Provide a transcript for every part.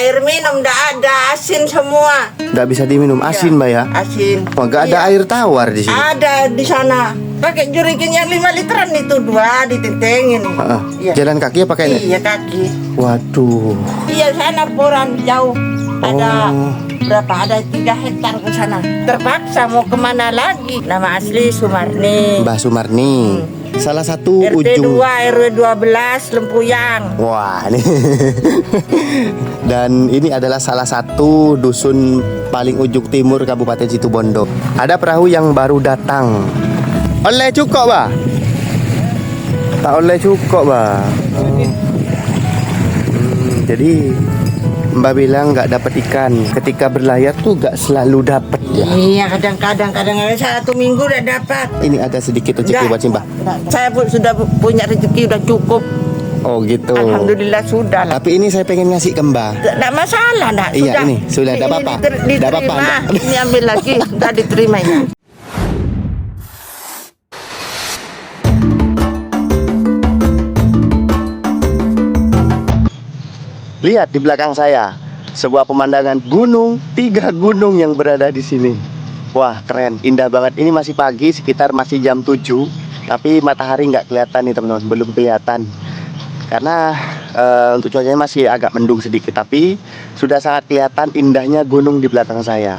Air minum nggak ada, asin semua. Nggak bisa diminum, asin Mbak ya? Asin. Oh, nggak ada air tawar di sini? Ada di sana. Pakai jerigen yang 5 literan itu, 2 ditentengin. Iya. Jalan kaki apa kayaknya? Iya, kaki. Waduh. Iya, sana boran jauh. Ada berapa? Ada 3 hektar ke sana. Terpaksa mau kemana lagi? Nama asli Sumarni. Mbah Sumarni. Salah satu RT ujung 2 RW 12 Lempuyang. Wah, ini. Dan ini adalah salah satu dusun paling ujung timur Kabupaten Situbondo. Ada perahu yang baru datang. Oleh cukup, Bah? Tak oleh cukup, Bah. Jadi Mbak bilang nggak dapat ikan. Ketika berlayar tuh nggak selalu dapat ya. Iya, kadang-kadang 1 minggu udah dapat. Ini ada sedikit rezeki buat Mbak. Saya sudah punya rezeki, udah cukup. Oh gitu. Alhamdulillah sudah lah. Tapi ini saya pengen ngasih ke Mbak. Tidak masalah, enggak. Iya, ini sudah ada apa-apa. Diterima. Ada apa-apa, enggak? Ini ambil lagi, sudah diterima ya. Lihat di belakang saya, sebuah pemandangan gunung, 3 gunung yang berada di sini. Wah, keren, indah banget. Ini masih pagi, sekitar masih jam 7, tapi matahari nggak kelihatan nih teman-teman, belum kelihatan. Karena untuk cuacanya masih agak mendung sedikit, tapi sudah sangat kelihatan indahnya gunung di belakang saya.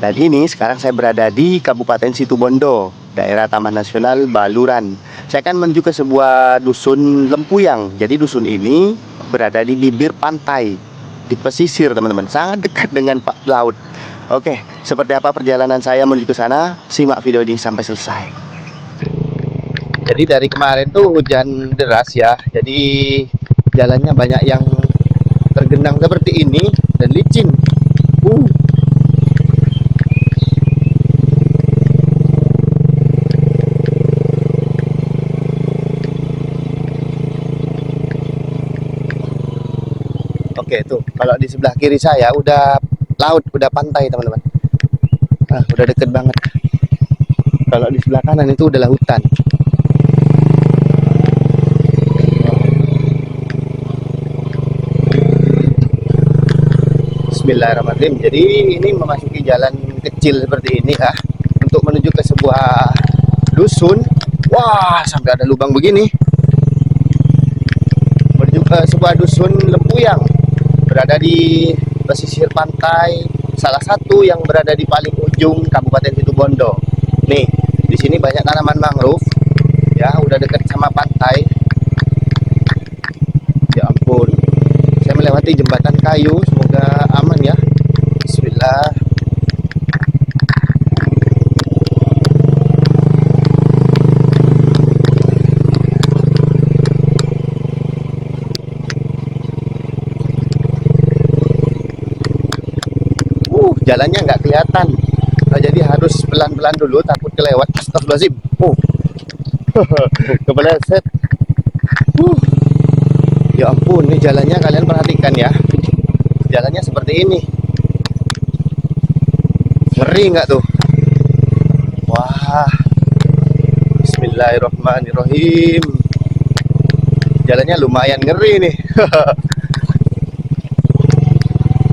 Dan ini sekarang saya berada di Kabupaten Situbondo, daerah Taman Nasional Baluran. Saya akan menuju ke sebuah dusun Lempuyang. Jadi dusun ini berada di bibir pantai, di pesisir teman-teman, sangat dekat dengan laut. Oke, seperti apa perjalanan saya menuju ke sana? Simak video ini sampai selesai. Jadi dari kemarin tuh hujan deras ya, jadi jalannya banyak yang tergenang seperti ini dan licin. Oke, tuh kalau di sebelah kiri saya udah laut, udah pantai teman-teman. Nah, udah deket banget. Kalau di sebelah kanan itu udah hutan. Bismillahirrahmanirrahim. Jadi ini memasuki jalan kecil seperti ini ya, untuk menuju ke sebuah dusun. Wah, sampai ada lubang begini. Menuju ke sebuah dusun Lempuyang, berada di pesisir pantai, salah satu yang berada di paling ujung Kabupaten Situbondo. Nih, di sini banyak tanaman mangrove, ya, udah dekat sama pantai. Ya ampun, saya melewati jembatan kayu, semoga aman ya. Bismillah. Jalannya nggak kelihatan, nah, jadi harus pelan-pelan dulu, takut kelewat. Astagfirullahaladzim. Kepleset. Ya ampun, ini jalannya kalian perhatikan ya, jalannya seperti ini. Ngeri nggak tuh? Wah, Bismillahirrahmanirrahim. Jalannya lumayan ngeri nih.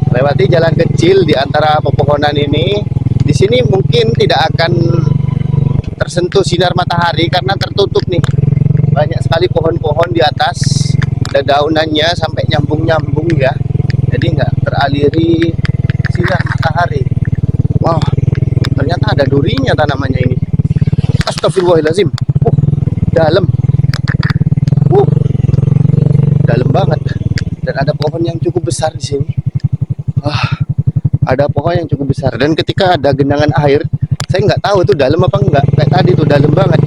Lewati jalan kecil di antara pepohonan ini. Di sini mungkin tidak akan tersentuh sinar matahari karena tertutup nih. Banyak sekali pohon-pohon di atas, daunannya sampai nyambung-nyambung ya. Jadi nggak teraliri sinar matahari. Wow, ternyata ada durinya tanamannya ini. Astagfirullahaladzim. Dalam. Dalam banget. Dan ada pohon yang cukup besar di sini. Ada pohon yang cukup besar, dan ketika ada genangan air, saya nggak tahu itu dalam apa enggak. Kayak tadi tuh dalam banget.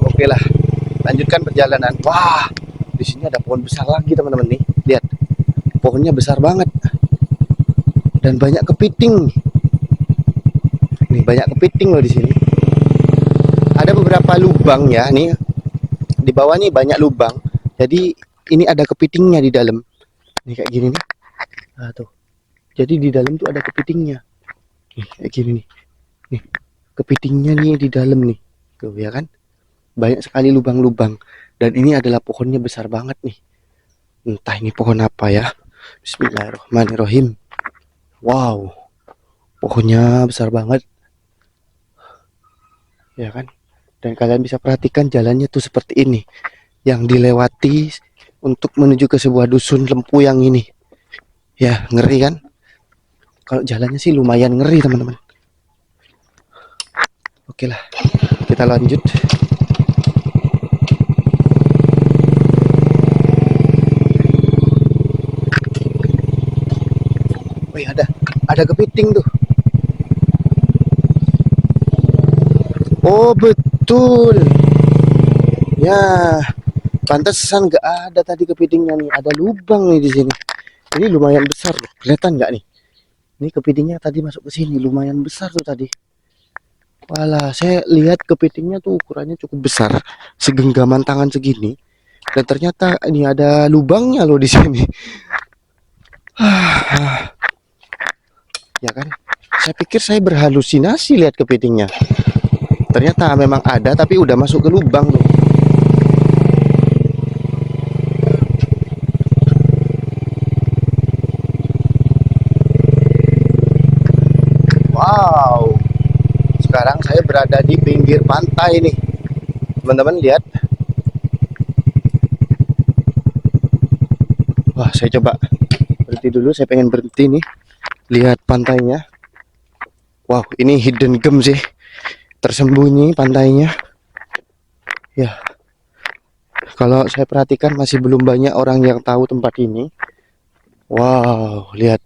Oke lah, lanjutkan perjalanan. Wah, di sini ada pohon besar lagi teman-teman nih. Lihat, pohonnya besar banget dan banyak kepiting. Nih banyak kepiting loh di sini. Ada beberapa lubang ya nih. Di bawah nih banyak lubang. Jadi ini ada kepitingnya di dalam. Nih kayak gini nih. Nah, tuh. Jadi di dalam tuh ada kepitingnya. Nih, kayak gini nih. Nih, kepitingnya nih di dalam nih. Tuh ya kan? Banyak sekali lubang-lubang. Dan ini adalah pohonnya besar banget nih. Entah ini pohon apa ya. Bismillahirrahmanirrahim. Wow, pohonnya besar banget, ya kan? Dan kalian bisa perhatikan jalannya tuh seperti ini, yang dilewati untuk menuju ke sebuah dusun lempuyang ini. Ya, ngeri kan? Kalau jalannya sih lumayan ngeri, teman-teman. Oke lah, kita lanjut. Wih, ada kepiting tuh. Oh, betul. Ya, pantesan nggak ada tadi kepitingnya nih. Ada lubang nih di sini. Ini lumayan besar loh. Kelihatan nggak nih? Ini kepitingnya tadi masuk ke sini. Lumayan besar tuh tadi. Walah, saya lihat kepitingnya tuh ukurannya cukup besar. Segenggaman tangan segini. Dan ternyata ini ada lubangnya loh di sini. Ya kan? Saya pikir saya berhalusinasi lihat kepitingnya. Ternyata memang ada, tapi udah masuk ke lubang tuh. Wow, sekarang saya berada di pinggir pantai nih, teman-teman lihat. Wah, saya coba berhenti dulu, saya pengen berhenti nih, lihat pantainya. Wow, ini hidden gem sih, tersembunyi pantainya. Ya, kalau saya perhatikan masih belum banyak orang yang tahu tempat ini. Wow, lihat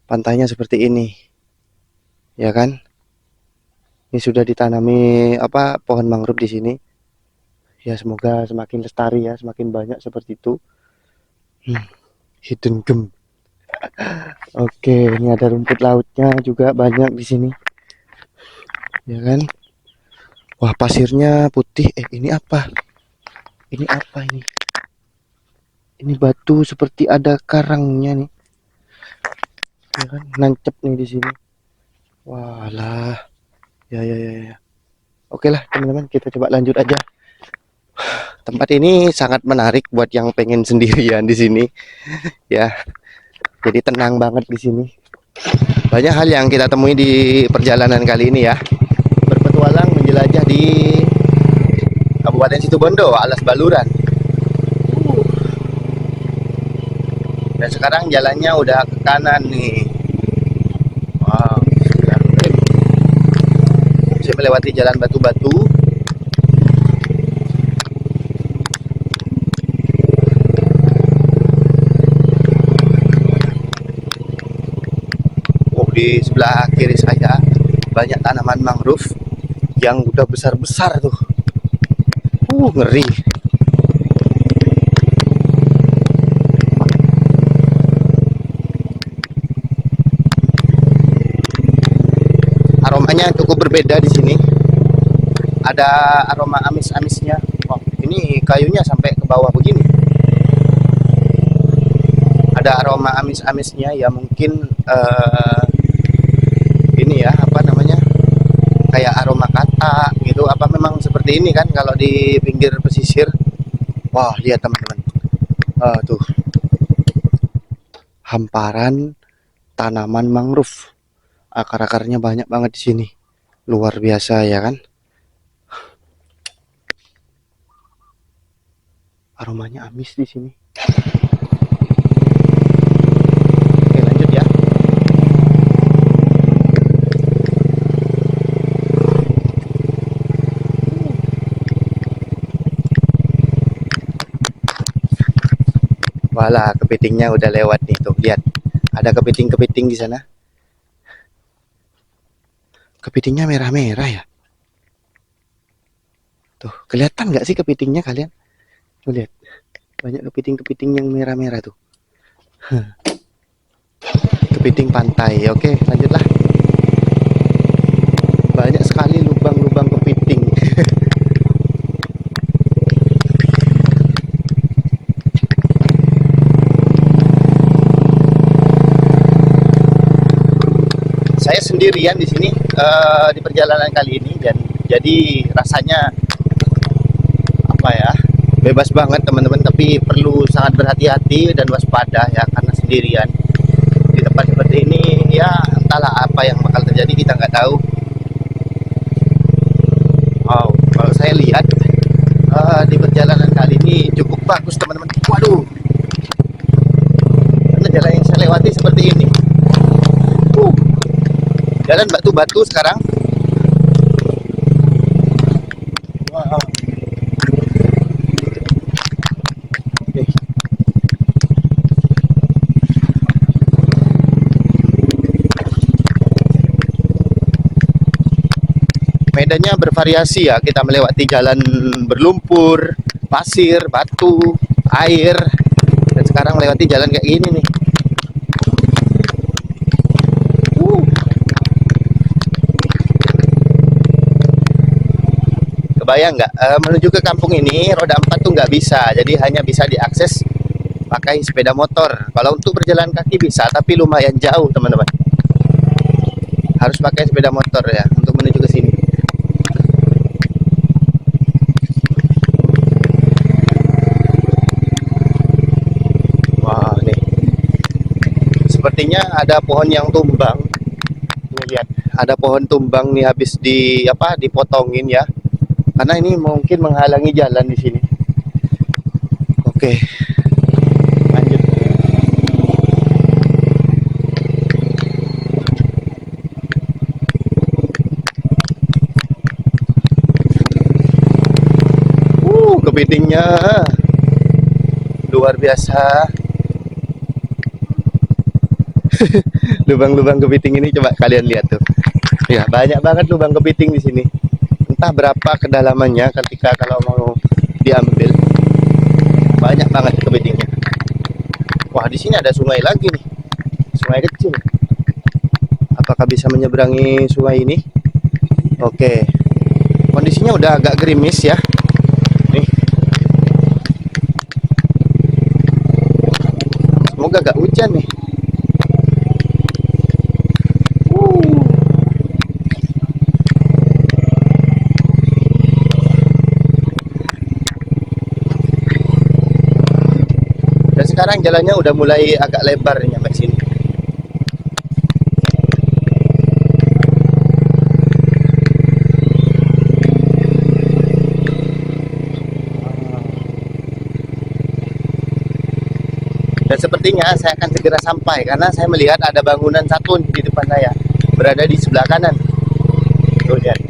pantainya seperti ini, ya kan? Ini sudah ditanami pohon mangrove di sini. Ya, semoga semakin lestari ya, semakin banyak seperti itu. Hidden gem. Oke, ini ada rumput lautnya juga banyak di sini. Ya kan? Wah, pasirnya putih. Ini apa? Ini apa ini? Ini batu seperti ada karangnya nih. Ya kan? Nancep nih di sini. Walah. Ya. Oke lah, teman-teman, kita coba lanjut aja. Tempat ini sangat menarik buat yang pengen sendirian di sini. Ya. Jadi tenang banget di sini. Banyak hal yang kita temui di perjalanan kali ini ya. Berpetualang menjelajah di Kabupaten Situbondo, Alas Baluran. Dan sekarang jalannya udah ke kanan nih. Wow, saya melewati jalan batu-batu. Di sebelah kiri saya banyak tanaman mangrove yang udah besar-besar tuh. Ngeri. Aromanya cukup berbeda di sini. Ada aroma amis-amisnya. Wow, ini kayunya sampai ke bawah begini. Ada aroma amis-amisnya ya, mungkin ini ya, kayak aroma kata gitu. Apa memang seperti ini kan kalau di pinggir pesisir. Wah, lihat teman-teman, tuh hamparan tanaman mangrove, akar-akarnya banyak banget di sini, luar biasa ya kan. Aromanya amis di sini. Walah, kepitingnya udah lewat nih tuh, lihat. Ada kepiting-kepiting di sana. Kepitingnya merah-merah ya. Tuh, kelihatan nggak sih kepitingnya kalian? Tuh lihat. Banyak kepiting-kepiting yang merah-merah tuh. Kepiting pantai. Oke, lanjutlah. Banyak sekali lubang-lubang kepiting. Saya sendirian di sini di perjalanan kali ini, dan jadi rasanya bebas banget teman-teman, tapi perlu sangat berhati-hati dan waspada ya, karena sendirian di tempat seperti ini. Ya entahlah apa yang bakal terjadi, kita nggak tahu. Wow, kalau saya lihat di perjalanan kali ini cukup bagus teman-teman. Waduh, karena jalan yang saya lewati seperti ini. Jalan batu-batu sekarang. Wow. Oke. Medannya bervariasi ya, kita melewati jalan berlumpur, pasir, batu, air, dan sekarang melewati jalan kayak gini nih. Kebayang nggak, menuju ke kampung ini roda 4 tuh nggak bisa, jadi hanya bisa diakses pakai sepeda motor. Kalau untuk berjalan kaki bisa, tapi lumayan jauh teman-teman. Harus pakai sepeda motor ya untuk menuju ke sini. Wah nih, sepertinya ada pohon yang tumbang. Ini lihat, ada pohon tumbang nih, habis dipotongin ya. Karena ini mungkin menghalangi jalan di sini. Oke, lanjut. Kepitingnya luar biasa. Lubang-lubang kepiting ini coba kalian lihat tuh. Ya, banyak banget lubang kepiting di sini. Entah berapa kedalamannya ketika kalau mau diambil. Banyak banget kepitingnya. Wah, di sini ada sungai lagi nih. Sungai kecil. Apakah bisa menyeberangi sungai ini? Oke. Kondisinya udah agak gerimis ya. Nih. Semoga gak hujan nih. Dan sekarang jalannya udah mulai agak lebar nih sampai sini. Dan sepertinya saya akan segera sampai karena saya melihat ada bangunan satu di depan saya, berada di sebelah kanan. Tuh lihat,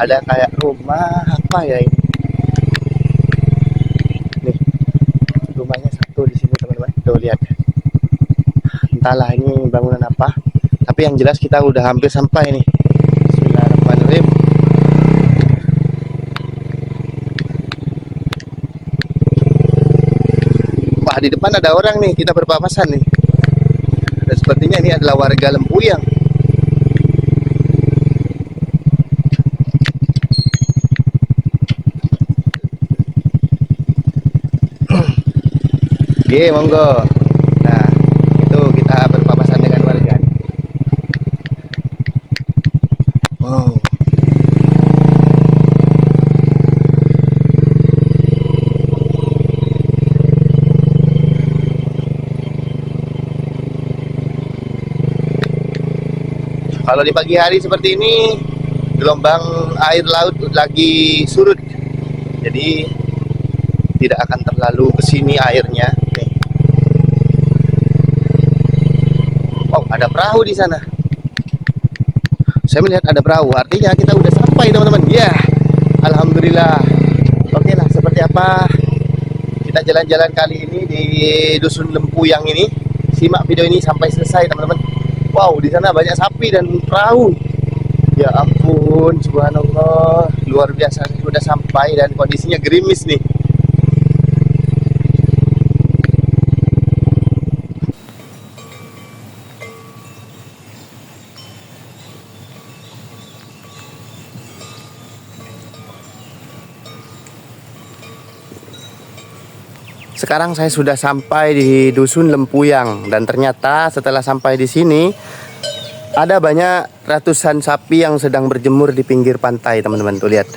ada kayak rumah apa ya ini? Nih, rumahnya satu di sini teman-teman. Tuh lihat, entahlah ini bangunan apa. Tapi yang jelas kita udah hampir sampai nih. Bismillahirrahmanirrahim. Wah, di depan ada orang nih, kita berpapasan nih. Dan sepertinya ini adalah warga Lempuyang. Oke, monggo. Nah, itu kita berpapasan dengan warga. Wow. Kalau di pagi hari seperti ini, gelombang air laut lagi surut, jadi tidak akan terlalu kesini airnya. Nih. Oh, ada perahu di sana. Saya melihat ada perahu, artinya kita udah sampai teman-teman. Ya, alhamdulillah. Oke lah, seperti apa kita jalan-jalan kali ini di Dusun Lempuyang ini. Simak video ini sampai selesai teman-teman. Wow, di sana banyak sapi dan perahu. Ya ampun, subhanallah, luar biasa. Sudah sampai dan kondisinya gerimis nih. Sekarang saya sudah sampai di Dusun Lempuyang dan ternyata setelah sampai di sini ada banyak ratusan sapi yang sedang berjemur di pinggir pantai, teman-teman. Tuh lihat.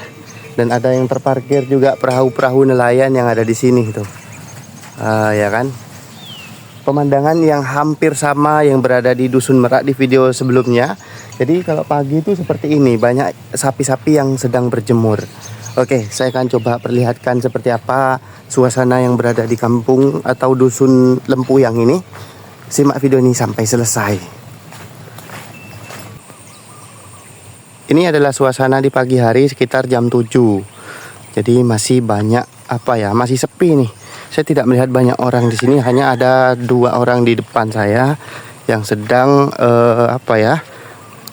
Dan ada yang terparkir juga perahu-perahu nelayan yang ada di sini tuh. Ya kan? pemandangan yang hampir sama yang berada di Dusun Merak di video sebelumnya. Jadi kalau pagi itu seperti ini, banyak sapi-sapi yang sedang berjemur. Oke, saya akan coba perlihatkan seperti apa suasana yang berada di kampung atau Dusun Lempuyang ini. Simak video ini sampai selesai. Ini adalah suasana di pagi hari sekitar jam 7. Jadi masih banyak masih sepi nih. Saya tidak melihat banyak orang di sini, hanya ada 2 orang di depan saya yang sedang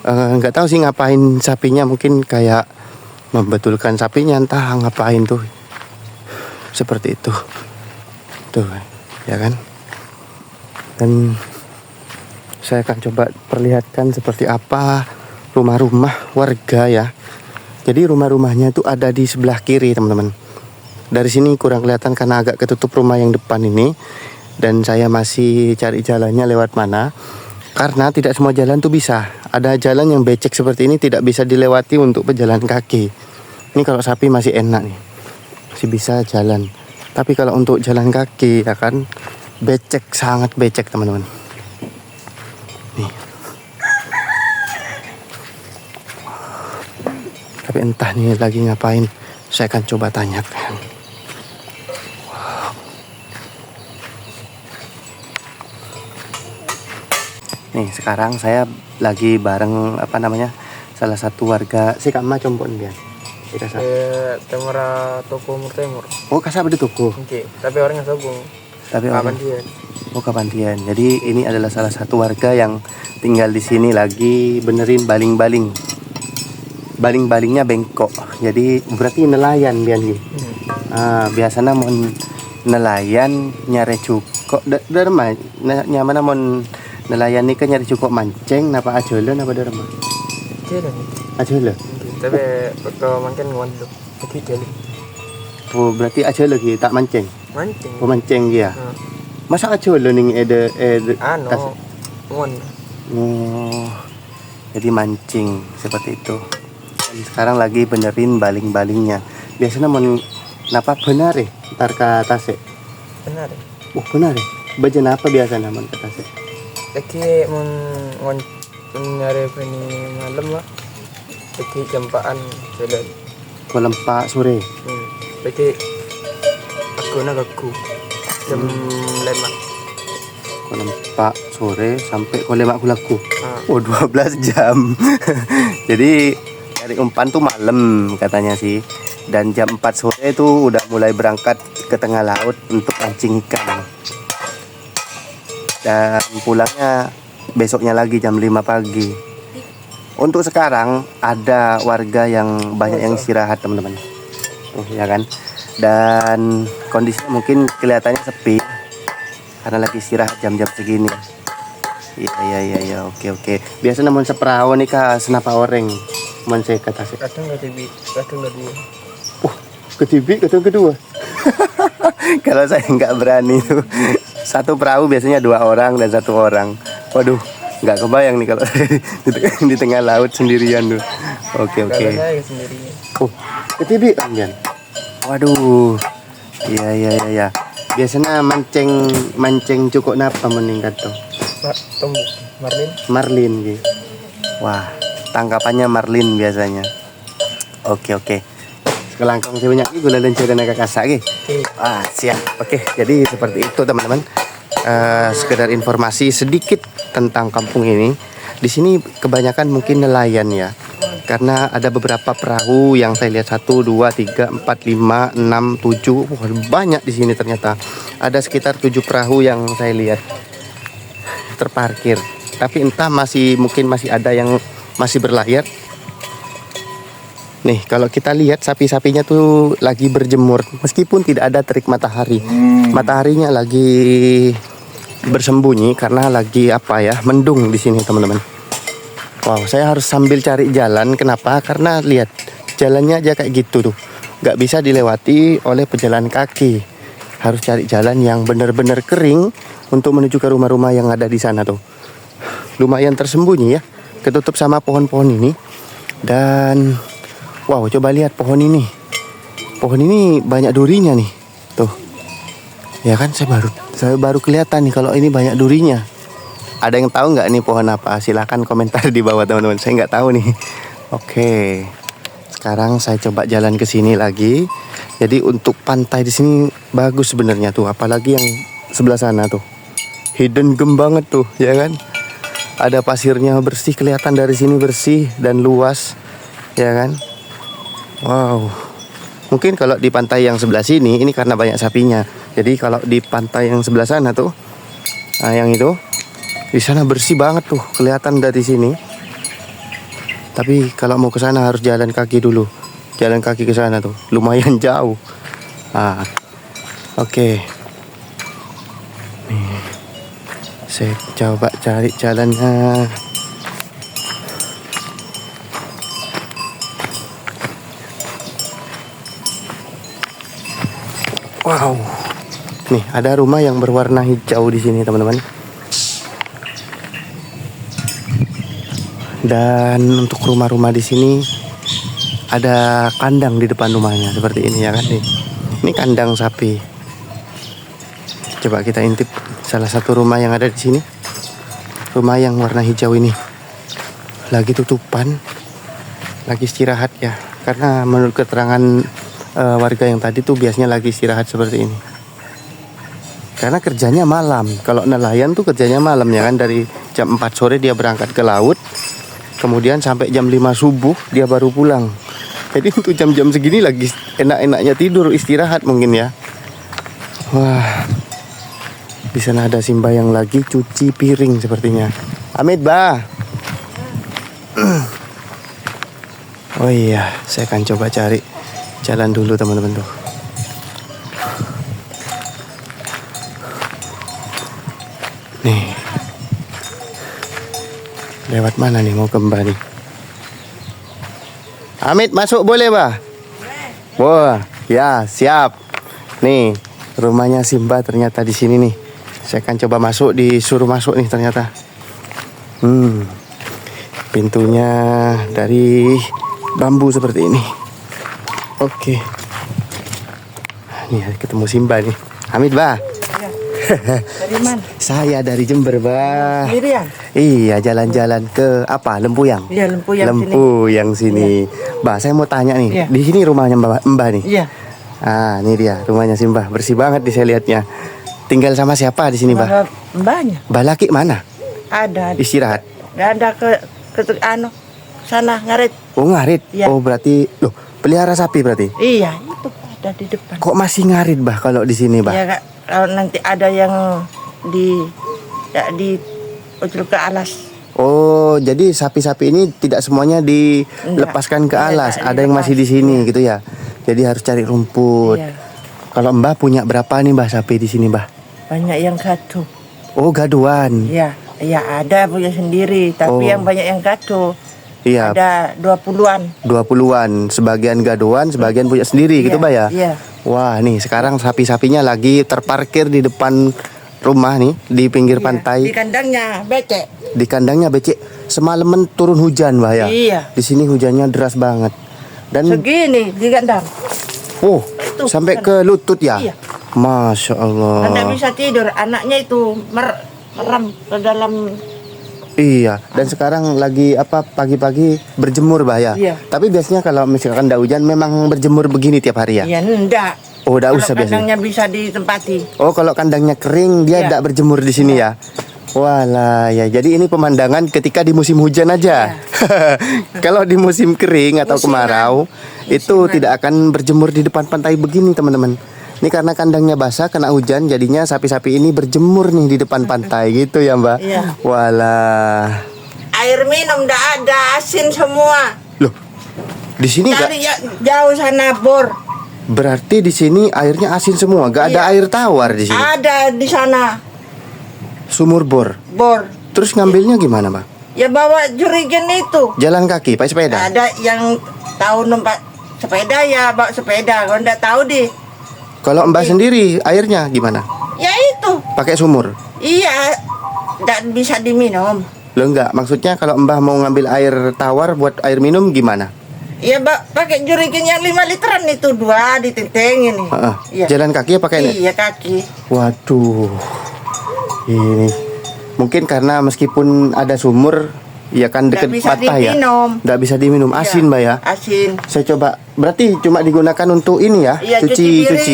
nggak tahu sih ngapain sapinya, mungkin kayak membetulkan sapinya, entah ngapain tuh. Seperti itu. Tuh, ya kan? Dan saya akan coba perlihatkan seperti apa rumah-rumah warga ya. Jadi rumah-rumahnya itu ada di sebelah kiri, teman-teman. Dari sini kurang kelihatan karena agak ketutup rumah yang depan ini. Dan saya masih cari jalannya lewat mana, karena tidak semua jalan tuh bisa. Ada jalan yang becek seperti ini tidak bisa dilewati untuk pejalan kaki. Ini kalau sapi masih enak nih, masih bisa jalan. Tapi kalau untuk jalan kaki ya kan becek, sangat becek teman-teman. Nih. Tapi entah nih lagi ngapain, saya akan coba tanyakan. Nih sekarang saya lagi bareng salah satu warga si Kama Compon dia. Temera toko Murtemur. Oh, kasar di toko. Oke, tapi orangnya sobong. Tapi orang Kapantian. Oh, Kapantian. Jadi ini adalah salah satu warga yang tinggal di sini lagi benerin baling-baling. Baling-balingnya bengkok. Jadi berarti nelayan bian nih. Biasanya mau nelayan nyari cukup derma nyaman mon nelayan nih kan nyari cukup mancing napa ajolen apa derma? Jalan. Ajolen. Tapi waktu mancing ngondo. Oke, jalan. Oh, berarti ajolen lagi tak mancing. Mancing. Oh, mancing ya. Masa ajolen ning ede ngondo. Oh. Jadi mancing seperti itu. Dan sekarang lagi benerin baling-balingnya. Biasanya mon napa benar ntar ke atas Benar. Oh, benar bajan apa biasanya mon ke atas Lagi nyari ini malam lah. Lagi jempaan jalan. Kolam Pak sore. Lagi aku nagaku jam 5. Kolam Pak sore sampai kolam aku laku. Oh, 12 jam. Jadi cari umpan tuh malam katanya sih. Dan jam 4 sore itu udah mulai berangkat ke tengah laut untuk mancing ikan. Dan pulangnya besoknya lagi jam 5 pagi. Untuk sekarang ada warga yang banyak yang istirahat teman-teman. Ya kan? Dan kondisinya mungkin kelihatannya sepi karena lagi istirahat jam-jam segini. Iya, oke. Biasa namun seperahu nih kak senapa oreng. Mon saya kata sih. Kadang nggak TV, kadang nggak dua. Ketibik kedua. Kalau saya nggak berani tuh. Satu perahu biasanya 2 orang dan 1 orang. Waduh, nggak kebayang nih kalau di tengah laut sendirian tuh. Oke. Kalau saya sendirian. Oh, ketibik kan? Waduh. Iya. Biasanya mancing cukup napa meningkat tuh? Pak, tunggu. Marlin gitu. Wah, tangkapannya marlin biasanya. Oke. Kelangkong saya banyak gula dan cairan agak kasak gitu. Siap. Oke, jadi seperti itu teman-teman. Sekedar informasi sedikit tentang kampung ini. Di sini kebanyakan mungkin nelayan ya. Karena ada beberapa perahu yang saya lihat 1, 2, 3, 4, 5, 6, 7. Banyak di sini ternyata. Ada sekitar 7 perahu yang saya lihat terparkir. Tapi entah mungkin masih ada yang masih berlayar. Nih, kalau kita lihat sapi-sapinya tuh lagi berjemur meskipun tidak ada terik matahari. Mataharinya lagi bersembunyi karena lagi mendung di sini, teman-teman. Wow, saya harus sambil cari jalan. Kenapa? Karena lihat jalannya aja kayak gitu tuh. Nggak bisa dilewati oleh pejalan kaki. Harus cari jalan yang benar-benar kering untuk menuju ke rumah-rumah yang ada di sana tuh. Lumayan tersembunyi ya, ketutup sama pohon-pohon ini. Dan wow, coba lihat pohon ini. Pohon ini banyak durinya nih. Tuh. Ya kan, saya Saya baru kelihatan nih kalau ini banyak durinya. Ada yang tahu nggak nih pohon apa? Silahkan komentar di bawah teman-teman. Saya nggak tahu nih. Oke, sekarang saya coba jalan ke sini lagi. Jadi untuk pantai di sini bagus sebenarnya tuh, apalagi yang sebelah sana tuh. Hidden gem banget tuh, ya kan? Ada pasirnya bersih, kelihatan dari sini bersih dan luas, ya kan? Wow. Mungkin kalau di pantai yang sebelah sini ini karena banyak sapinya. Jadi kalau di pantai yang sebelah sana tuh, nah yang itu, di sana bersih banget tuh, kelihatan dari sini. Tapi kalau mau ke sana harus jalan kaki dulu. Jalan kaki ke sana tuh, lumayan jauh. Ah, oke. Nih, saya coba cari jalannya. Wow, nih ada rumah yang berwarna hijau di sini teman-teman. Dan untuk rumah-rumah di sini ada kandang di depan rumahnya seperti ini ya kan nih. Ini kandang sapi. Coba kita intip salah satu rumah yang ada di sini. Rumah yang warna hijau ini lagi tutupan, lagi istirahat ya. Karena menurut keterangan warga yang tadi tuh biasanya lagi istirahat seperti ini. Karena kerjanya malam. Kalau nelayan tuh kerjanya malam ya kan, dari jam 4 sore dia berangkat ke laut. Kemudian sampai jam 5 subuh dia baru pulang. Jadi untuk jam-jam segini lagi enak-enaknya tidur, istirahat mungkin ya. Wah. Di sana ada Simba yang lagi cuci piring sepertinya. Amit, Bah. Oh iya, saya akan coba cari jalan dulu teman-teman tuh. Nih. Lewat mana nih mau ke Mbah nih? Amit masuk boleh, Bah? Wah, ya siap. Nih, rumahnya Simba ternyata di sini nih. Saya akan coba masuk, disuruh masuk nih ternyata. Pintunya dari bambu seperti ini. Oke. Nih ketemu Simba nih. Amit, Bah. Dari mana? Saya dari Jember, Bah. Sendirian? Iya, jalan-jalan ke apa? Lempuyang. Iya, Lempuyang sini. Lempuyang sini. Mbak, saya mau tanya nih. Iya. Di sini rumahnya Mbak nih. Iya. Ah, ini dia rumahnya Simbah. Bersih banget nih saya lihatnya. Tinggal sama siapa di sini, Mbah? Mbahnya. Mbah laki mana? Ada. Istirahat. Ada ke sana ngarit. Oh, ngarit. Iya. Oh, berarti loh, pelihara sapi berarti. Iya, itu ada di depan. Kok masih ngarit, Bah, kalau di sini, Bah? Iya, Kak. Kalau nanti ada yang di ucul ke alas. Oh, jadi sapi-sapi ini tidak semuanya dilepaskan ke Iya, alas. tak Ada yang masih di sini gitu ya. Jadi harus cari rumput. Iya. Kalau Mbah punya berapa nih, Mbah, sapi di sini, Mbah? Banyak yang gaduh. Oh, gaduan. Iya, iya ada punya sendiri, tapi Oh. yang banyak yang gaduh. Iya. Ada 20-an. 20-an, sebagian gaduan, sebagian punya sendiri gitu, Mbah ya? Iya. Wah, nih sekarang sapi-sapinya lagi terparkir di depan rumah nih, di pinggir Iya. pantai. Di kandangnya becek. Di kandangnya becek. Semalaman turun hujan, Mbah ya? Iya. Di sini hujannya deras banget. Dan Segini di kandang. oh, Itu, sampai kan. ke lutut ya? Iya. Masya Allah. Anda bisa tidur, anaknya itu merem ke dalam. Iya, dan sekarang lagi apa pagi-pagi berjemur, Mbah ya? Iya. Tapi biasanya kalau misalkan ada hujan memang berjemur begini tiap hari ya? Ya enggak. Oh, enggak Kalau usah biasanya. kandangnya bisa ditempati. Oh, kalau kandangnya kering dia Iya. tidak berjemur di sini ya. Walah ya, jadi ini pemandangan ketika di musim hujan aja. Kalau di musim kering atau Musiman. kemarau itu tidak akan berjemur di depan pantai begini, teman-teman. Ini karena kandangnya basah kena hujan, jadinya sapi-sapi ini berjemur nih di depan pantai gitu ya, Mbak. Iya. Walah. Air minum enggak ada, asin semua. Loh. Di sini Cari enggak, jauh sana bor. berarti di sini airnya asin semua, enggak ada Iya. air tawar di sini. Ada di sana Sumur bor. bor. Terus ngambilnya gimana, Mbak? Ya bawa jerigen itu. Jalan kaki, pakai sepeda. Ada yang tahu numpak sepeda ya bawa sepeda. Kalau enggak tahu di Kalau Mbak sendiri airnya gimana? ya itu. Pakai sumur? Iya, enggak bisa diminum. Lo enggak, maksudnya kalau Mbah mau ngambil air tawar buat air minum gimana? Iya, Mbak, pakai jerigen yang 5 literan itu, 2 ditenteng ini. Iya. Jalan kaki ya pakai ini? Iya, kaki. Waduh. Ini mungkin karena meskipun ada sumur, ya kan Nggak deket bisa patah ya. diminum. Nggak bisa diminum. Asin, Iya, Mbak ya. Asin. Saya coba. Berarti cuma digunakan untuk ini ya, Iya, cuci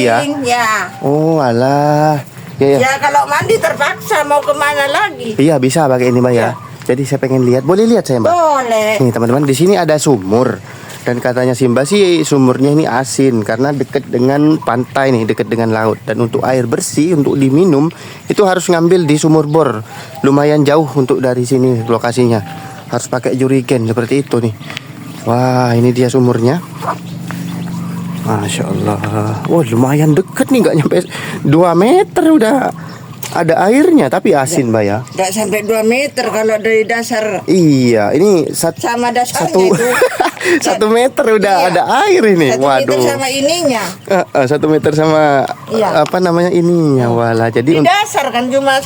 ya. piring, ya. Oh, alah. Ya, ya. Ya, kalau mandi terpaksa mau kemana lagi? Iya, bisa pakai ini, Mbak ya. Iya. Jadi saya pengen lihat. Boleh lihat saya, Mbak? Boleh. Nih, teman-teman, di sini ada sumur. Dan katanya Simba sih sumurnya ini asin karena dekat dengan pantai nih, dekat dengan laut. Dan untuk air bersih untuk diminum itu harus ngambil di sumur bor. Lumayan jauh untuk dari sini lokasinya. Harus pakai jerigen seperti itu nih. Wah, ini dia sumurnya. Masya Allah. Wah, lumayan dekat nih, nggak nyampe 2 meter udah ada airnya, tapi asin, Mbak ya. Nggak sampai 2 meter kalau dari dasar Iya, ini sama dasarnya satu itu. 1 meter udah Iya. ada air ini. 1 meter Waduh. sama ininya. 1 meter sama Iya. apa namanya ininya, walah. Di Jadi dasar kan cuma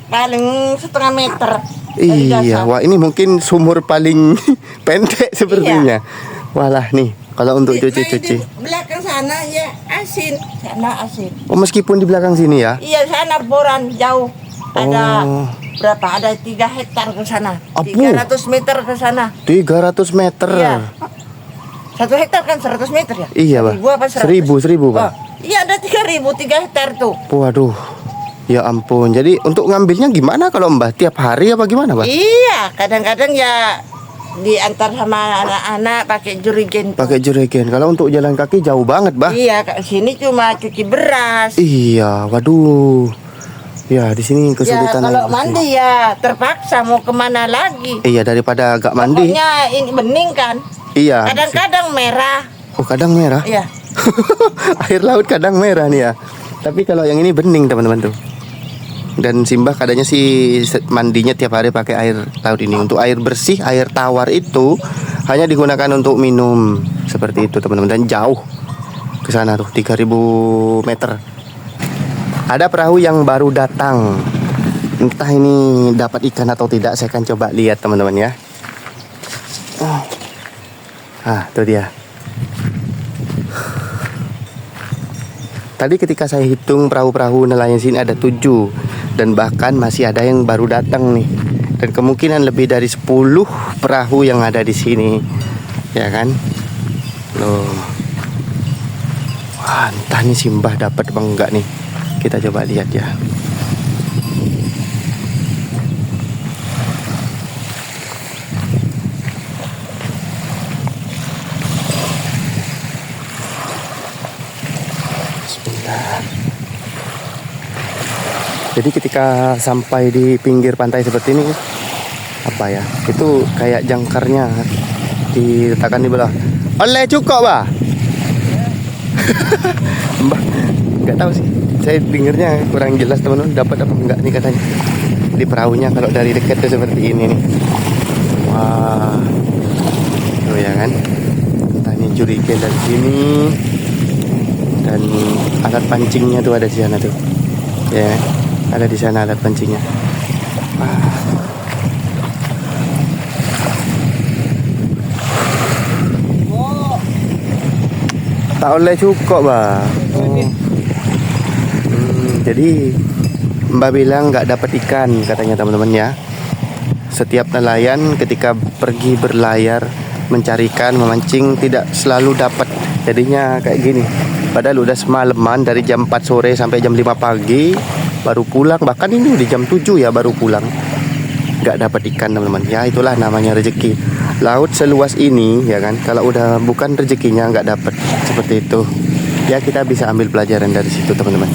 paling 1,5 meter. Dari iya, dasar. wah ini mungkin sumur paling pendek sepertinya. Walah nih, kalau untuk Di cuci-cuci. belakang sana ya asin, sana asin. Oh, meskipun di belakang sini ya. Iya, sana boran jauh. Ada Oh. berapa? Ada 3 hektar ke sana. Apu. 300 meter ke sana. 300 meter. Iya. 1 hektar kan 100 meter ya? Iya, Pak. 1000 apa 100? 1000, Pak. Oh, iya, ada 3.000, 3 hektar tuh. Waduh. Ya ampun. Jadi untuk ngambilnya gimana kalau Mbah? Tiap hari apa gimana, Pak? Iya, kadang-kadang ya diantar sama anak-anak pakai jerigen. Pakai jerigen. Kalau untuk jalan kaki jauh banget, Bah. Iya, ke sini cuma cuci beras. Iya, waduh. Ya, di sini Ya, kesulitan kalau air bersih. mandi ya terpaksa mau kemana lagi. Iya, daripada agak mandi. Pokoknya ini bening kan. Iya. Kadang-kadang merah. Oh, kadang merah. Iya. Air laut kadang merah nih ya. Tapi kalau yang ini bening, teman-teman tuh. Dan Simbah kadangnya sih mandinya tiap hari pakai air laut ini. Untuk air bersih, air tawar itu hanya digunakan untuk minum. Seperti itu, teman-teman. Dan jauh ke sana tuh 3.000 meter. Ada perahu yang baru datang. Entah ini dapat ikan atau tidak, saya akan coba lihat, teman-teman ya. Itu dia. Tadi ketika saya hitung perahu-perahu nelayan sini ada 7. Dan bahkan masih ada yang baru datang nih. Dan kemungkinan lebih dari 10 perahu yang ada di sini. Ya kan? Loh. Wah, entah nih Simbah dapat apa enggak nih. Kita coba lihat ya. Bismillah. Jadi ketika sampai di pinggir pantai seperti ini, apa ya? Itu kayak jangkarnya diletakkan di bawah. Oleh cukup, Bah. Mbak, nggak tahu sih. Saya dengarnya kurang jelas, teman-teman. Dapat apa enggak nih katanya di perahunya kalau dari dekat tuh seperti ini nih. Wah, tuh ya kan. Entah ini jerigen dari sini dan alat pancingnya tuh ada di sana tuh. Ya, ada di sana alat pancingnya. Wah. Tak oleh cukup, Bah. Jadi Mbak bilang nggak dapat ikan katanya, teman-teman ya. Setiap nelayan ketika pergi berlayar mencari ikan, memancing tidak selalu dapat. Jadinya kayak gini. Padahal udah semalaman dari jam 4 sore sampai jam 5 pagi baru pulang. Bahkan ini di jam 7 ya baru pulang. Nggak dapat ikan, teman-teman. Ya itulah namanya rezeki. Laut seluas ini ya kan. Kalau udah bukan rezekinya nggak dapat seperti itu. Ya kita bisa ambil pelajaran dari situ, teman-teman.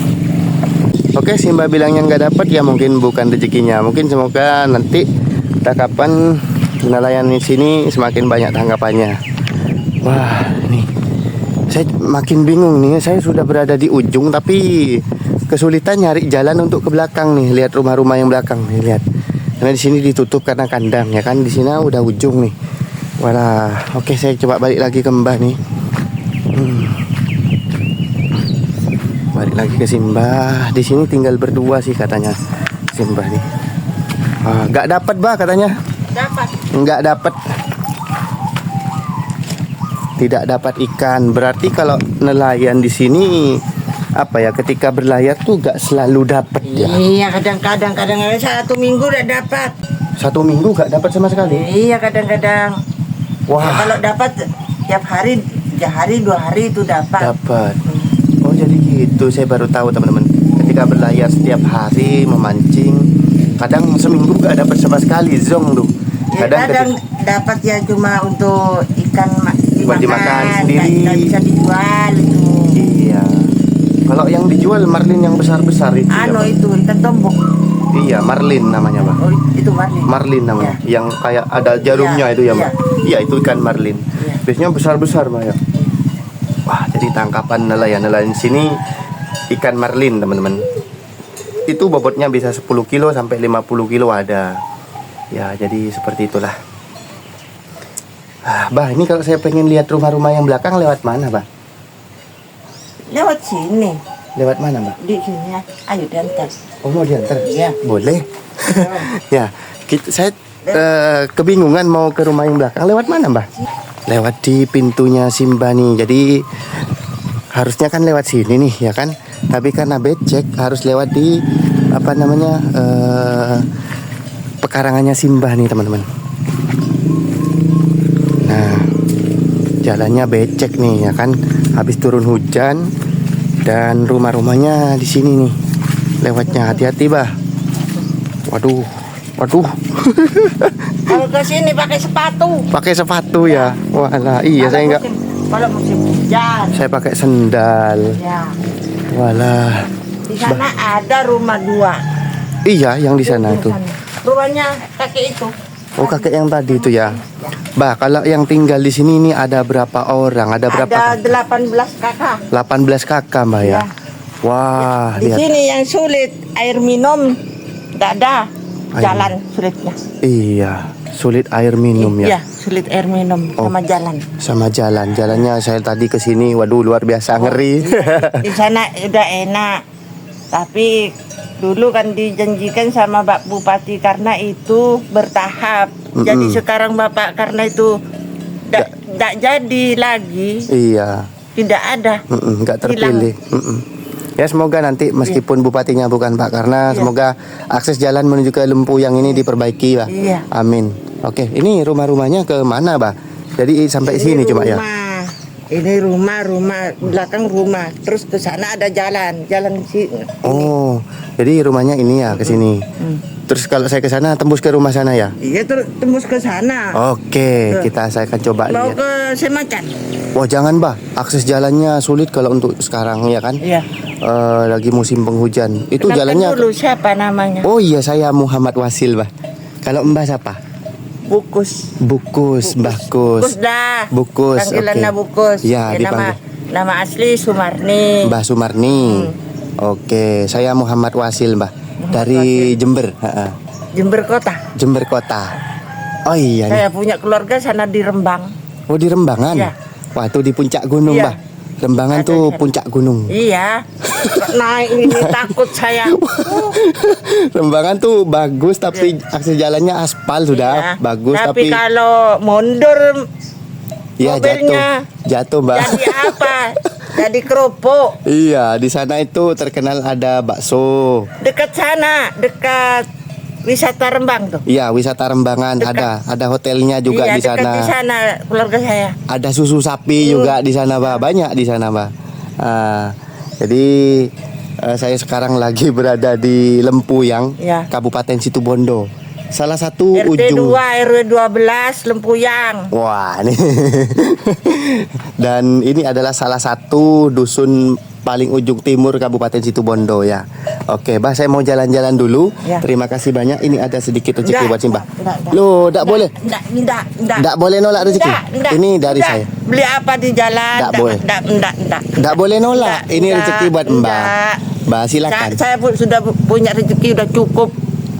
Oke, Simba bilangnya nggak dapat ya mungkin bukan rezekinya. Mungkin semoga nanti tangkapan nelayan di sini semakin banyak tangkapannya. Wah, ini saya makin bingung nih. Saya sudah berada di ujung tapi kesulitan nyari jalan untuk ke belakang nih. Lihat rumah-rumah yang belakang nih, lihat. Karena di sini ditutup karena kandang ya kan. Di sini udah ujung nih. Walah, oke saya coba balik lagi ke Mbah nih. Balik lagi ke Simbah. Di sini tinggal berdua sih katanya Simbah nih. Nggak dapat, Bah, katanya. Dapat. Nggak dapat. tidak dapat ikan. Berarti kalau nelayan di sini apa ya, ketika berlayar tuh gak selalu dapat ya. Iya, kadang-kadang satu minggu udah dapat. 1 minggu gak dapat sama sekali. Iya, kadang-kadang. Wah, Kalau dapat tiap hari, 3 hari, 2 hari itu dapat. dapat. Oh jadi gitu, saya baru tahu teman-teman. Ketika berlayar setiap hari memancing, kadang seminggu gak dapat sama sekali, zong tuh. Ya, kadang dapat ya cuma untuk ikan Buat dimakan sendiri. nggak bisa dijual itu. Iya. Kalau yang dijual marlin yang besar-besar itu. ya, Ano Pak? itu ikan tombok. Iya, marlin namanya, Pak. Oh, itu marlin. Marlin namanya. Yang kayak ada jarumnya Iya, itu ya, iya. Pak. Iya, itu ikan marlin. Iya. Biasanya besar-besar, Pak ya. Wah, jadi tangkapan nelayan-nelayan sini ikan marlin, teman-teman. Itu bobotnya bisa 10 kilo sampai 50 kilo ada. Ya, jadi seperti itulah. Bah, ini kalau saya pengen lihat rumah-rumah yang belakang lewat mana, Bah? Lewat sini. Lewat mana, Mbak? Di sini ya. Ayo diantar. Oh, mau diantar? Iya. Boleh. Ya, saya kebingungan mau ke rumah yang belakang. Lewat mana, Mbak? Lewat di pintunya Simba nih. Jadi harusnya kan lewat sini nih, ya kan? Tapi karena becek harus lewat di apa namanya pekarangannya Simba nih, teman-teman. Nah, jalannya becek nih, ya kan? Habis turun hujan dan rumah-rumahnya di sini nih. Lewatnya hati-hati, Bah. Waduh. Kalau ke sini pakai sepatu. Pakai sepatu ya. Walah, iya saya enggak. Kalau musim hujan. Saya pakai sendal. Ya. Walah. Di sana ada rumah 2. Iya, yang di sana itu. Rumahnya kakek itu. Oh, kakek yang tadi itu ya. Bah, kalau yang tinggal di sini ini ada berapa orang? Ada berapa? Ada 18 kakak. 18 kakak, Mbak ya. Ya. Wah, Di lihat. sini yang sulit air minum tidak ada. Air. Jalan sulitnya. Iya, sulit air minum ya. Iya, sulit air minum Oh. sama jalan. Sama jalan. Jalannya saya tadi ke sini, waduh luar biasa ngeri. Di sana udah enak. Tapi dulu kan dijanjikan sama Pak Bupati karena itu bertahap. Jadi sekarang Bapak karena itu tidak jadi lagi, Iya. tidak ada. Nggak terpilih. Ya semoga nanti meskipun bupatinya bukan Pak Karna, Iya. semoga akses jalan menuju ke Lempuyang ini diperbaiki, Pak. Iya. Amin. Oke, ini rumah-rumahnya ke mana, Pak? Jadi sampai sini cuma ya. Ini rumah belakang rumah. Terus ke sana ada jalan sini. Oh, jadi rumahnya ini ya ke sini. Terus kalau saya ke sana tembus ke rumah sana ya. Iya, tembus ke sana. Oke, saya akan coba Mau lihat. ke Semacan. Wah, jangan, Bah. Akses jalannya sulit kalau untuk sekarang ya kan. Iya. Lagi musim penghujan. Itu Kenalkan jalannya. dulu siapa namanya? Oh iya, saya Muhammad Wasil, Bah. Kalau Mbak siapa? Bukus. Bukus, Mbah Kus. Bukus dah. Bukus, Panggilannya oke. Bukus. Ya, Nama asli Sumarni. Mbah Sumarni. Oke, saya Muhammad Wasil, Mbah. Dari Jember. Jember Kota. Jember Kota. Oh iya nih. Saya punya keluarga sana di Rembang. Oh di Rembangan. Iya. Wah, itu di puncak gunung, Iya. Mbah. Rembangan Ada tuh di sana. puncak gunung. Iya. Naik ini takut saya. Rembangan tuh bagus tapi akses jalannya aspal sudah Iya. bagus Tapi tapi kalau mundur ya mobilnya jatuh, Mbak. jadi apa? Jadi kerupuk. Iya, di sana itu terkenal ada bakso. Dekat sana, dekat wisata Rembang tuh. Iya, wisata Rembangan Dekat. ada hotelnya juga Iya, di sana. dekat di sana keluarga saya. Ada susu sapi juga di sana, Mbak. Banyak di sana, Mbak. Jadi saya sekarang lagi berada di Lempuyang, Ya. Kabupaten Situbondo. Salah satu RT ujung. 2 RW 12 Lempuyang. Wah, nih. Dan ini adalah salah satu dusun paling ujung timur Kabupaten Situbondo ya. Oke, Bah, saya mau jalan-jalan dulu. Ya. Terima kasih banyak. Ini ada sedikit rezeki Enggak, buat Simbah. enggak. Loh, enggak boleh. Enggak. Enggak boleh nolak rezeki. Ini dari Enggak. saya. Beli apa di jalan? Enggak boleh. Enggak. Enggak boleh nolak. Enggak, Ini enggak, rezeki buat Mbak. enggak. Mbak, silakan. Saya sudah punya rezeki udah cukup.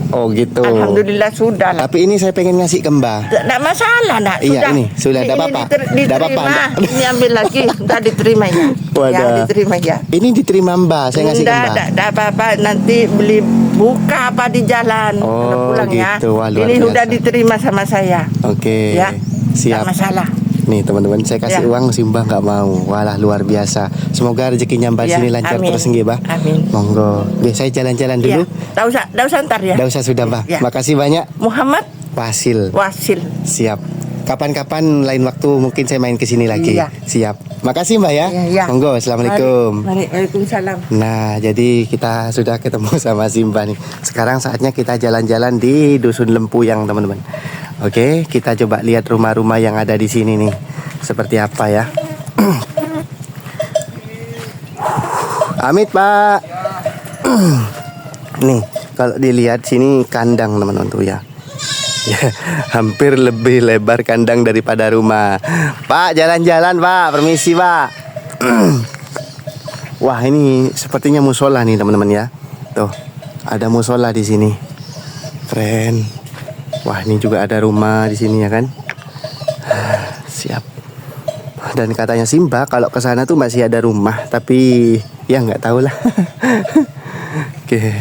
Oh, gitu. Alhamdulillah sudah lah. Tapi ini saya pengen ngasih ke Mbak. Enggak masalah, enggak. Iya, ini sudah, enggak apa-apa. Diterima. Enggak apa-apa, enggak. Ini ambil lagi, enggak diterima ya. Wadah. Ya, diterima ya. Ini diterima Mbak, saya ngasih ke Mbak. Enggak apa-apa, nanti beli buka apa di jalan Oh, kalau pulang ya. gitu. Wah, luar Ini biasa. udah diterima sama saya. Oke. Ya. Siap. Enggak masalah. Nih teman-teman, saya kasih Ya. uang, Simbah nggak mau. Walah luar biasa. Semoga rezekinya Mbak Ya, sini lancar amin. terus nggih, Mbah. Amin. Monggo. Oke, saya jalan-jalan Ya. dulu. Dah usah ntar ya. Nggak usah sudah, Mbah. Ya. Makasih banyak. Muhammad Wasil. Wasil. Siap. Kapan-kapan lain waktu mungkin saya main ke sini lagi. Iya. Siap. Makasih Mbak ya. Iya, iya. Monggo, assalamualaikum. Waalaikumsalam. Nah, jadi kita sudah ketemu sama Simbah nih. Sekarang saatnya kita jalan-jalan di Dusun Lempuyang, teman-teman. Oke, kita coba lihat rumah-rumah yang ada di sini nih. Seperti apa ya? Amit, Pak. Nih, kalau dilihat sini kandang, teman-teman tuh ya. Ya, hampir lebih lebar kandang daripada rumah. Pak, jalan-jalan, Pak. Permisi, Pak. Wah, ini sepertinya musola nih, teman-teman ya. Tuh, ada musola di sini. Keren. Wah, ini juga ada rumah di sini ya kan? Siap. Dan katanya Simbah kalau ke sana tuh masih ada rumah, tapi ya nggak tahu lah. Oke.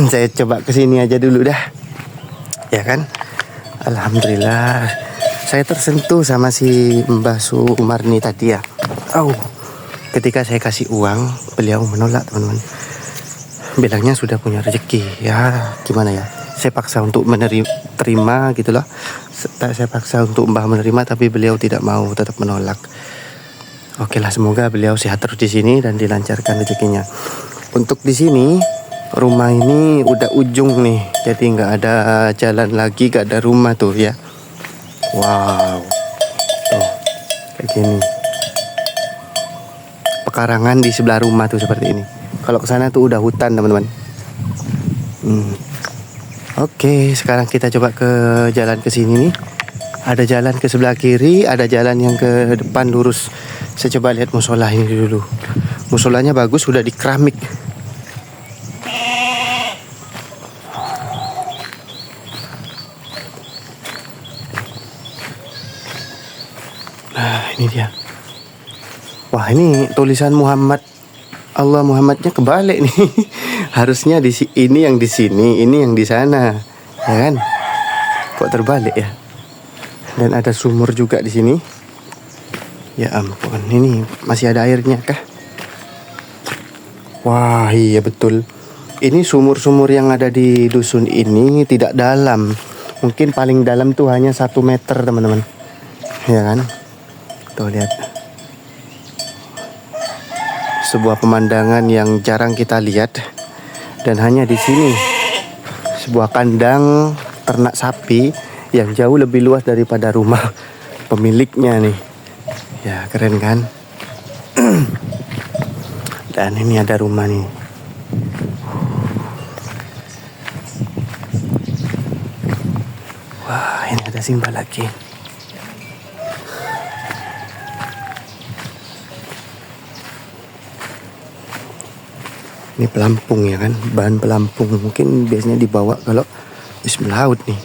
Saya coba ke sini aja dulu dah. Ya kan? Alhamdulillah. Saya tersentuh sama si Mbah Sumarni tadi ya. Ketika saya kasih uang, beliau menolak, teman-teman. Bilangnya sudah punya rezeki. Ya, gimana ya? Saya paksa untuk terima gitu loh. Saya paksa untuk Mbah menerima, tapi beliau tidak mau, tetap menolak. Oke lah, semoga beliau sehat terus di sini dan dilancarkan rezekinya. Untuk di sini, rumah ini udah ujung nih, jadi nggak ada jalan lagi, nggak ada rumah tuh ya. Wow, tuh kayak gini. Pekarangan di sebelah rumah tuh seperti ini. Kalau ke sana tuh udah hutan, teman-teman. Oke, sekarang kita coba ke jalan ke sini nih. Ada jalan ke sebelah kiri, ada jalan yang ke depan lurus. Saya coba lihat musola ini dulu. Musolanya bagus, sudah di keramik. Nah, ini dia. Wah, ini tulisan Muhammad. Allah Muhammadnya kebalik nih. Harusnya ini yang di sini, ini yang di sana. Ya kan? Kok terbalik ya? Dan ada sumur juga di sini. Ya ampun, ini masih ada airnya kah? Wah, iya betul. Ini sumur-sumur yang ada di dusun ini tidak dalam. Mungkin paling dalam tuh hanya 1 meter, teman-teman. Ya kan? Tuh lihat. Sebuah pemandangan yang jarang kita lihat. Dan hanya di sini. Sebuah kandang ternak sapi yang jauh lebih luas daripada rumah pemiliknya nih. Ya, keren kan? Dan ini ada rumah nih. Wah, ini ada Simbah lagi. Ini pelampung ya kan, bahan pelampung mungkin biasanya dibawa kalau habis melaut nih.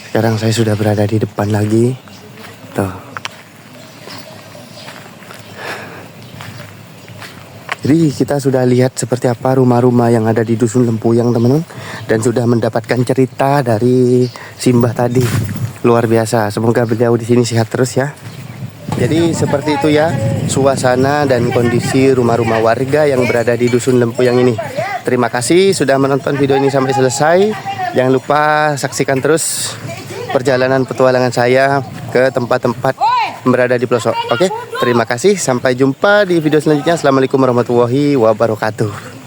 Sekarang saya sudah berada di depan lagi. Tuh. Jadi kita sudah lihat seperti apa rumah-rumah yang ada di Dusun Lempuyang, teman-teman, dan sudah mendapatkan cerita dari Simbah tadi. Luar biasa. Semoga beliau di sini sehat terus ya. Jadi seperti itu ya suasana dan kondisi rumah-rumah warga yang berada di Dusun Lempuyang ini. Terima kasih sudah menonton video ini sampai selesai. Jangan lupa saksikan terus perjalanan petualangan saya ke tempat-tempat berada di pelosok. Oke, terima kasih. Sampai jumpa di video selanjutnya. Assalamualaikum warahmatullahi wabarakatuh.